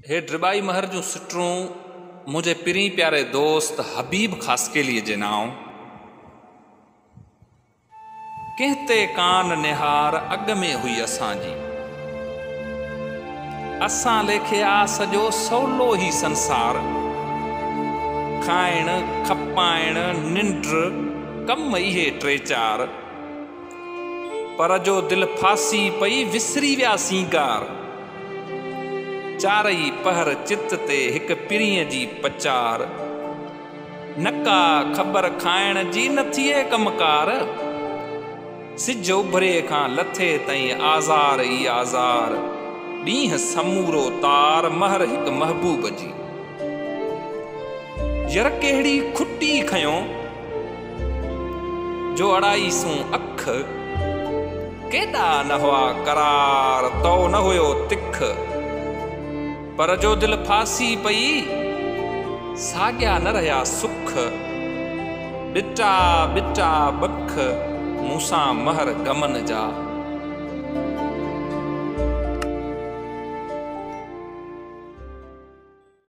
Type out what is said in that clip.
हे ड्रिबाई महर जूं सिटरूं मुझे पिरी प्यारे दोस्त हबीब खास के लिए जिनाऊं कहते कान निहार अग में हुई असांजी असां लेखे आ सजो सवलो ही संसार खाइण खपाइण निंड कम इहे टे चार पर जो दिल फासी पई विसरी वियासीं गार चारई पहर चित ते हिक पिरीअ जी पचार नका ख़बर खाइण जी न थिए कमकार सिज उभरे खां लथे ताईं आज़ार ई आज़ार ॾींहं समूरो तार महर हिक महबूब जी यर कहिड़ी खुटी खयों जो अड़ाई सूं अख केॾा न हुआ करार तो न हुयो तिख पर जो दिल फासी पई साॻिया न रहिया सुख बिटा बिटा बख मूसां महर गमन जा